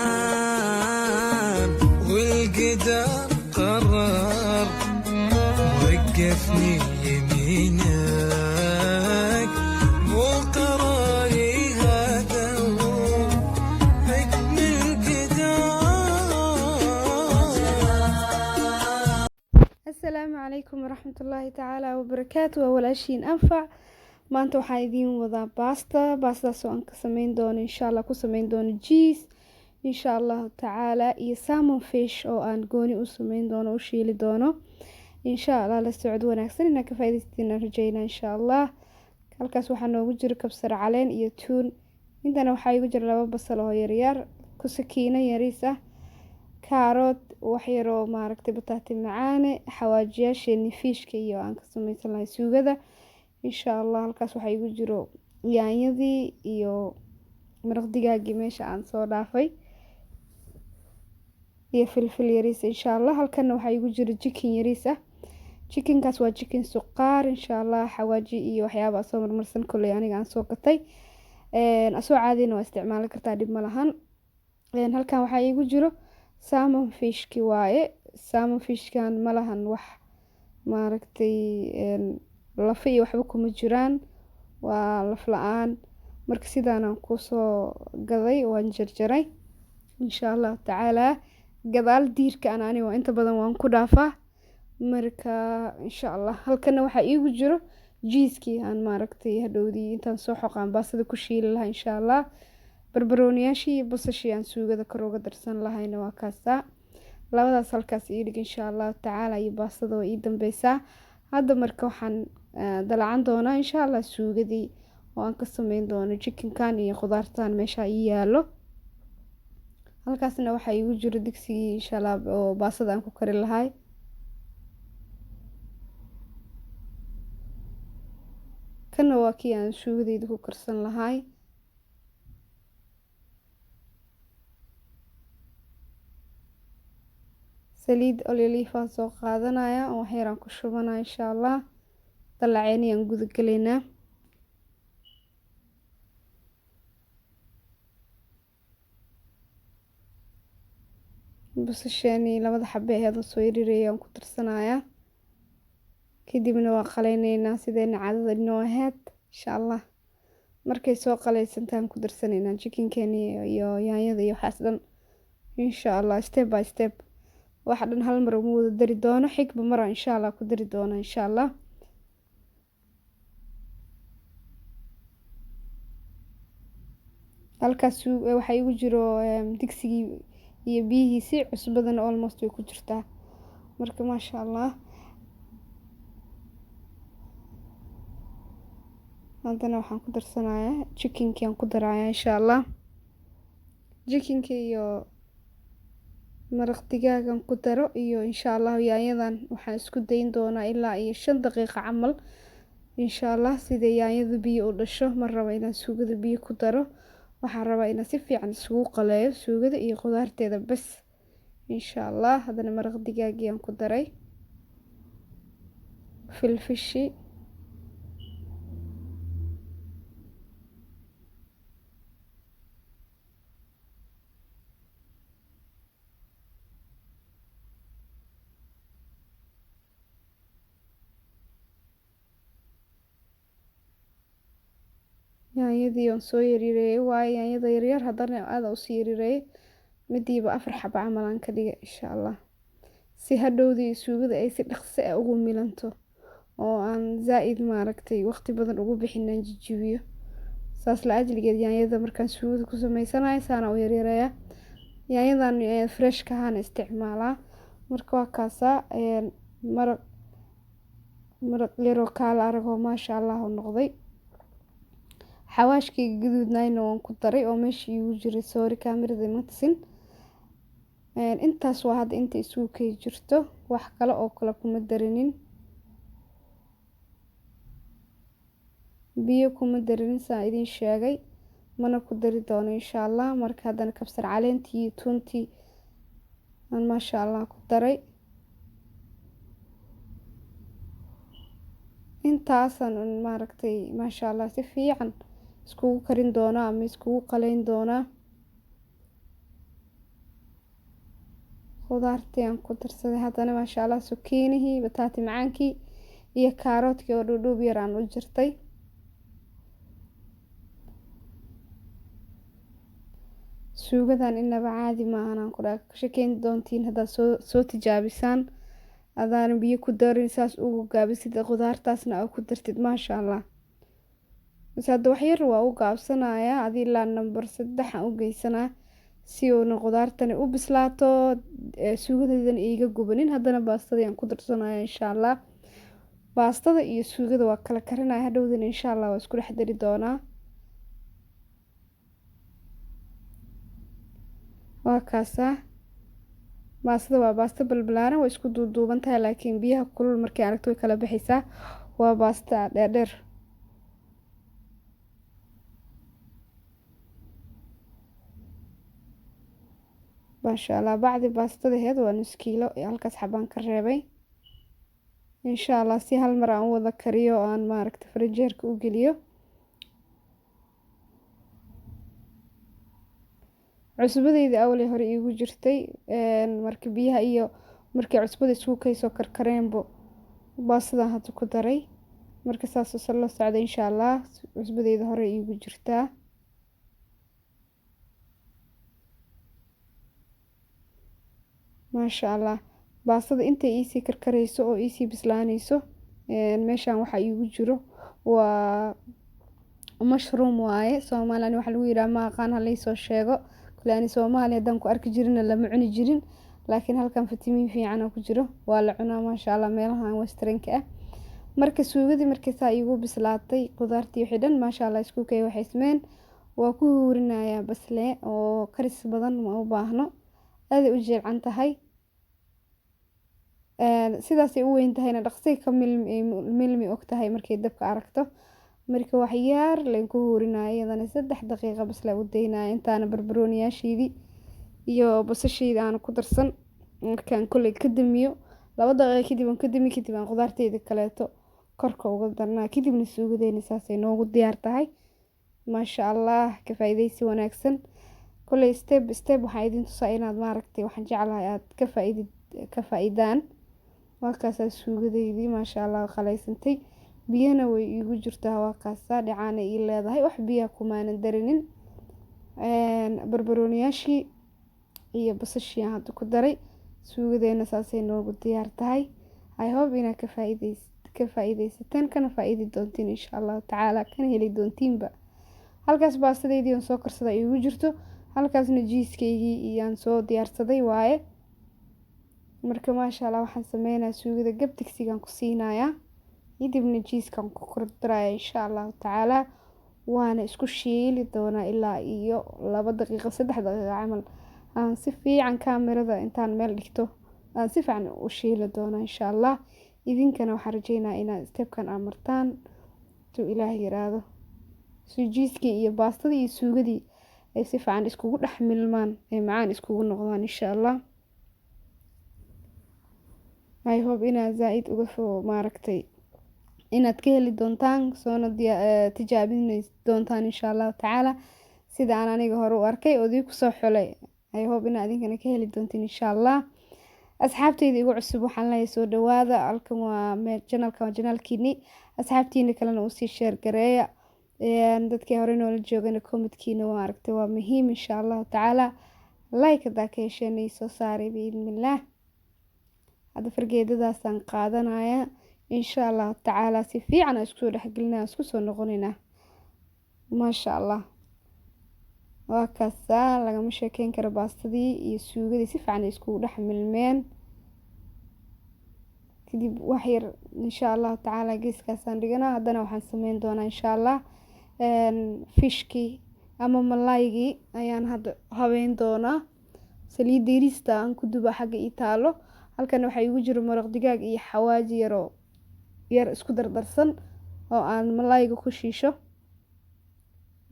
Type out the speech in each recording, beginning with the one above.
عشان والقدر قرر وقفني يمينك مو قراري هذا حكم القدر. السلام عليكم ورحمة الله تعالى وبركاته. walaashiin anfac maanta waxaan idiin wadaa baastadaas oo aan ka sameyn doono insha Allah ku sameyn doono cheese insha Allah tacaala iyo salmon fish oo aan gooni u sameyn doono u shiili doono insha Allah. la socod wanaagsan inaad ka faa'iidaysteen rajaynaa insha Allah. halkaas waxaa noogu jira kabsar caleen iyo tuun. intana waxaa igu jira 2 basal oo yaryar ku sakiina yariis ah, kaarot wax yar oo maaragtay bataati macaane, xawaajiyaasheeni fiishka iyo aan ka samaysan lahay suugada insha Allah. halkaas waxaa igu jiro yaanyadii iyo maraq digaagii meesha aan soo dhaafay iyo filfil yariis insha Allah. halkana waxaa igu jiro chicken yariis ah. chickenkaas waa chicken suqaar insha Allah, xawaaji iyo waxyaabo soo marmarsan kulay aniga aan soo gatay asoo caadina waa isticmaali kartaa, dib ma lahan. halkan waxaa igu jiro salmon fishki waaye. salmon fishkan ma lahan wax maaragtay lafa iyo waxba kuma jiraan, waa laf la'aan. marka sidaan aan ku soo gaday waan jarjaray insha Allah tacaala. gadaal diirka aniga waa inta badan waan ku dhaafaa marka insha Allah. halkana waxaa igu jiro cheese-kii aan maaragtay hadhowdii intaan soo xoqaan baastada ku shiili lahaa insha Allah. barbarooniyaashii iyo basashii aan suugada kor uga darsan lahayna waa kaasa. labadaas halkaas ii dhig insha Allah tacaala iyo baastada waa ii dambeysaa. hadda marka waxaan dalacan doonaa insha Allah suugadii oo aan ka sameyn doono chickenkan iyo khudaartan meesha ii yaalo. halkaasna waxaa igu jiro digsigii insha Allah oo baastada aan ku kari lahay. kana waa kii aan suugadeyda ku karsan lahay. saliid olive aan soo qaadanaya oo wax yar aan ku shubanaya insha Allah. dalaceeni aan guda galeynaa. basasheeni 2 xabbe ahayd oo soo yareeyay aan ku darsanaya. kadibna waa qaleyneynaa sideen caadada inoo ahayd insha Allah. markay soo qaleysantaan ku darsaneynaa chickenkeeni iyo yaanyada iyo waxaas dhan insha Allah, step by step. waxa dhan hal mar ugu wada dari doono, xigba mar insha Allah ku dari doono insha Allah. halkaas waxa igu jiro digsigii iyo biyihiisi cusbadana almost way ku jirtaa marka maasha Allah. hadana waxaan ku darsanayaa chickenkii aan ku darayaa insha Allah. chickenkii iyo maraq digaagan ku daro iyo insha Allah yaanyadan waxaan isku dayn doonaa ilaa iyo 5 daqiiqo camal insha Allah. sida yaanyadu biyo u dhasho ma rabo inaan suugada biyo ku daro, waxaan rabaa inaan si fiican isugu qaleeyo suugada iyo khudaarteeda bas insha Allah. hadana maraq digaagii aan ku daray, filfishi yaanyadii aan soo yareeyay waaye yaanyada yaryar hadana aad u sii yareeyay midiiba 4 xabba camal aan ka dhigay insha Allah. si hadhowdii suugada ay si dhaqso ah ugu milanto oo aan zaid maaragtay waqti badan ugu bixinaan jijibiyo. saas la ajligeed yaanyada markaan suugada ku sameysanayo saana u yareeyaa. yaanyadan fresh ka ahaan isticmaalaa marka waa kaasa maraq yaro kala arago maasha Allah u noqday. xawaashkii gaduudnayna waan ku daray oo meeshii igu jiray sorry kaamirada ma tusin. intaas waa hadda inta isugu kay jirto, wax kale oo kala kuma darinin, biyo kuma darinin saa idin sheegay, mana ku dari doono insha Allah. marka hadana kabsar caleentii iyo tuntii aan maasha Allah ku daray. intaasan maaragtay maasha Allah si fiican iskugu karin doona ama iskugu qaleyn doona. khudaartii aan ku darsaday haddana maasha allah sukiinihii, bataati macaankii iyo kaaroodkii oo dhuudhuub yar aan u jartay. suugadan inaba caadi maahan aan ku dhaha shakeyn doontiin haddaad soo tijaabisaan adaan biyo ku darin saas ugu gaabisid khudaartaasna aa ku dartid maasha allah. bas hadda wax yar waa u gaabsanayaa adii ilaa nambar 3 aan u geysanaa si uuna khudaartani u bislaato suugadeedana iiga gubanin. haddana baastadii aan ku darsanaya insha allah. baastada iyo suugada waa kala karinaya hadhowdana insha allah waa isku dhex dari doonaa. waa kaasaa baastada waa baasto balbalaaran waa isku duuduuban tahay laakiin biyaha kulul markay aragto way kala baxaysaa. waa baasta dheerdheer. maasha allah bacdi baastadaheed waa nus kiilo halkaas xabaan ka reebay insha allah si hal mar aan u wada kariyo oo aan maaragta farijeerka u geliyo. cusbadeyda awalay hore iigu jirtay marka biyaha iyo markay cusbada isku kaysoo karkareenbo baastadan hadda ku daray marka saas oo la socda insha allah. cusbadeyda hore iigu jirtaa. maasha allah baastada intay iisii karkarayso oo iisii bislaanayso meeshaan waxa iigu jiro waa mushroom waaye Soomaaliyan waxa lagu yiraahdaa ma aqaan ha laysoo sheego kulaani Soomaaliya hadan ku arki jirina lama cuni jirin laakiin halkan fitamiin fiican ku jiro waa la cunaa maasha allah meelahan westernka ah. marka suugadii markay saa iigu bislaatay khudaartii wixii dhan maasha allah isku kay waxay ismeen waa ku huurinayaa basle oo karis badan ma u baahno aad u jeelcan tahay sidaas ay u weyn tahayna dhaqsi ka milmi og tahay markay dabka aragto marka wax yar leen ku huurinaa iyadana 3 daqiiqo bas la u deynaa intaana barbarooniyaashiidi iyo basashiida aan ku darsan markaan kulay ka damiyo 2 daqiiqo kadib aan khudaarteeda kaleeto korka uga darnaa kadibna suugadeena saasay noogu diyaar tahay maasha allah ka faa'iideysi wanaagsan. kulay step waxaa idin tusaa inaad maaragtay waxaan jeclahay aad ka faa'iidaan. waa kaas suugadeedii maasha allah qalaysantay biyana way iigu jirtaa waa kaas dhacana ii leedahay wax biyo kumaanan darinin barbarooniyaashii iyo basashii aan hadda ku daray suugadeena saasay noogu diyaar tahay. I hope inaad ka faa'iideysataan kana faa'iidi doontiin insha allah tacaala kana heli doontiinba. halkaas baastadeedii aan soo karsaday iigu jirto halkaasna jiiskeygii iyaan soo diyaarsaday waaye. marka maasha allah waxaan sameynaa suugada gab digsigan ku siinayaa kadibna jiiskan ku kordhaya insha allah tacaala waana isku shiili doonaa ilaa iyo 2 daqiiqo 3 daqiiqo camal aan si fiican kaamirada intaan meel dhigto aan si fiican u shiili doonaa insha allah. idinkana waxaan rajeynayaa inaad stepkan amartaan to ilaahay yiraahdo si jiiskii iyo baastadii iyo suugadii ay si fiican iskugu dhex milmaan ay macaan iskugu noqdaan insha allah. I hope inaad zaaid uga maaragtay inaad ka heli doontaan soona tijaabin doontaan insha allah tacaala sida aan aniga hore u arkay oo idinku soo xulay. I hope inaad idinkana ka heli doontiin insha allah. asxaabteyda igu cusub waxaan leeyahay soo dhawaada halkan waa channelkiini asxaabtiina kalena u sii share gareeya dadkii hore noola joogana commentkiina waa aragtay waa muhiim insha allah tacaala like hadaa ka heshanay soo saaray biidnillah. hadda fargeedadaasaan qaadanaya insha allah tacaala si fiican aan isku dhexgelinaa isku soo noqonina maasha allah. waa kaasa lagama sheekeyn karo baastadii iyo suugadii si fiican iskugu dhex milmeen kadib wax yar insha allah tacaala geeskaasaan dhiganaa. haddana waxaan sameyn doonaa insha allah fishkii ama malaygii ayaan hadda habeyn doonaa. saliid diirista aan ku duba xagga ii taalo halkan waxaa igu jiro maraq digaag iyo xawaaji yar isku dardarsan oo aan malayga ku shiisho.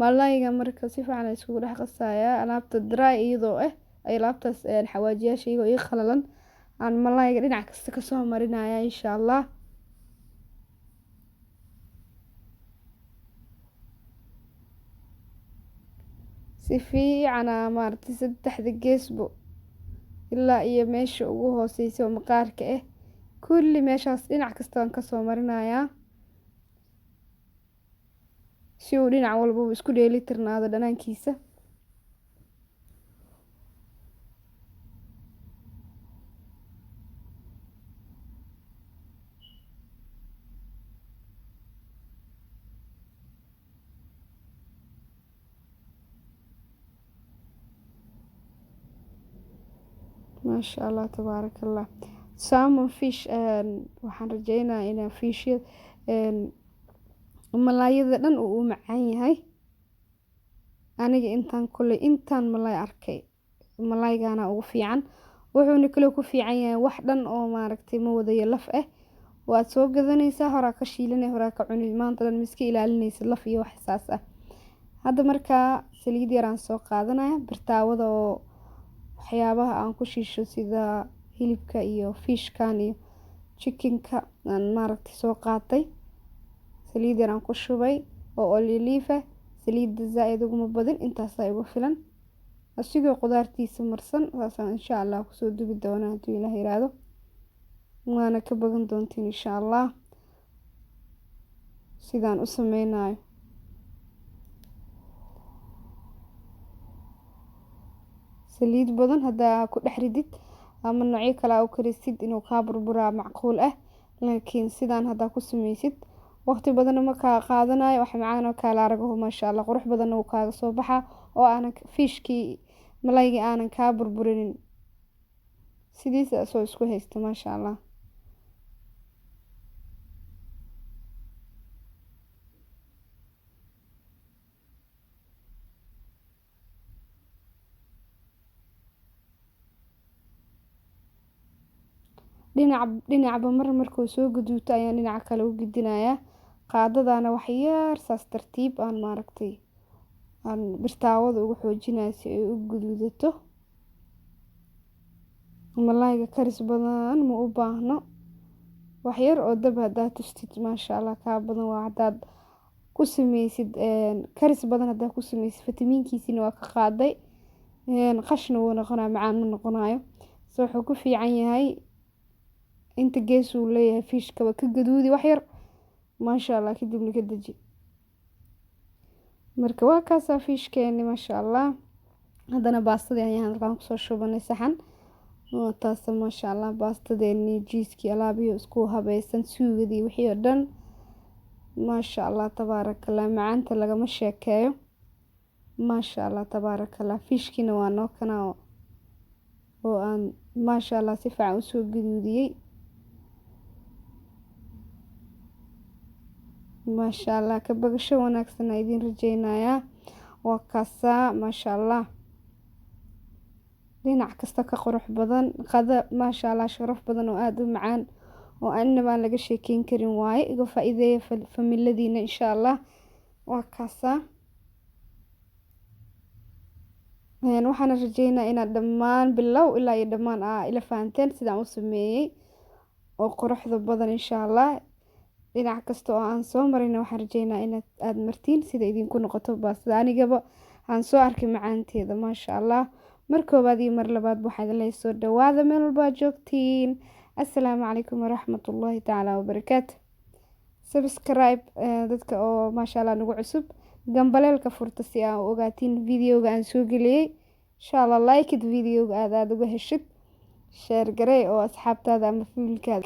malayga marka si fiican iskugu dhex qasayaa alaabta dry iyadoo ay alaabtaas xawaajiyaasha iyagoo ii qalalan aan malayga dhinac kasta ka soo marinaya insha allah. si fiican maaragtay 3 geesbo ilaa iyo meesha ugu hooseysa oo maqaarka ah kulli meeshaas dhinac kasta waan kasoo marinayaa si uu dhinac walba isku dheeli tirnaado dhanaankiisa. maasha allah tabaaraka allah. Salmon fish waxaan rajeynayaa inaa fishya malaayada dhan uu macaan yahay. aniga intaan malaay arkay malaaygaana ugu fiican, wuxuuna kale ku fiican yahay wax dhan oo maaragtay ma wadayo laf ah. waad soo gadanaysaa, horaa ka shiilanay, horaa ka cunay, maanta dhan miska ilaalinaysa laf iyo wax saas ah. hadda markaa saliid yar aan soo qaadanaya, birtaawada oo waxyaabaha aan ku shiisho sida hilibka iyo fishkan iyo chickenka aan maaragtay soo qaatay. saliid yar aan ku shubay oo olive ah, saliidda zaaid uguma badin, intaasaa igu filan. asigoo qudaartiisa marsan saasaan insha allah kusoo dubi doonaa hadduu ilaah yiraahdo, waana ka bagan doontiin insha allah sidaan u sameynayo. saliid badan haddaa ku dhex ridid ama noocyo kale u karisid inuu kaa burburaa macquul ah, laakiin sidaan haddaa ku sameysid waqti badan ma kaa qaadanayo, wax macaan oo kala aragaho maasha allah, qurux badan uu kaaga soo baxaa oo aanan fishkii malaayga aanan kaa burburinin, sidiisa soo isku haysta maasha allah. dhinacba markuu soo guduuto ayaan dhinaca kale u gidinayaa. qaadadana wax yar saas tartiib aan maaragtay aan birtaawada ugu xoojinayo si ay u guduudato. malaayga karis badan ma u baahno, wax yar oo dab haddaa tustid maasha allah kaa badan waa. haddaad ku sameysid karis badan haddaa ku sameysid fitamiinkiisina waa ka qaaday, qashna wuu noqonaa, macaan ma noqonayo. wuxuu ku fiican yahay inta gees uu leeyahay fishkaba ka gaduudi wax yar maasha allah, kadibna ka deji. marka waa kaasaa fishkeeni maasha allah. haddana baastadii ayaan halkaan kusoo shubanay saxan, taasa maasha allah baastadeeni jiiskii alaabiyo isku habaysan, suugadii wixii oo dhan maasha allah tabaaraka allah, macaanta lagama sheekeeyo maasha allah tabaaraka allah. fishkiina waa noo kana oo aan maasha allah si fiican usoo gaduudiyey maasha allah. ka bagasho wanaagsan aan idin rajeynayaa. waa kaasaa maasha allah, dhinac kasta ka qurux badan, qada maasha allah sharaf badan oo aada u macaan oo annaba aan laga sheekeyn karin waaye. iga faa'iideeya familadiina insha allah. waa kaasaa waxaana rajeynaa inaad dhammaan bilow ilaa iyo dhammaan ila fahanteen sidaan u sameeyey oo quruxda badan insha allah. dhinac kasta oo aan soo marina waxaan rajeynaa inaad aada martiin sida idinku noqoto baastada, anigaba aan soo arkay macaanteeda maasha allah. mar koobaad iyo mar labaad waxaad la soo dhawaada meel walba aad joogtiin. assalaamu calaykum waraxmatullaahi tacaala wabarakaatu. subscribe dadka oo maasha allah nagu cusub, gambaleelka furta si aan u ogaatiin videoga aan soo geliyey. insha allah like it videoga aad uga heshid, share garee oo asxaabtaada ama familkaada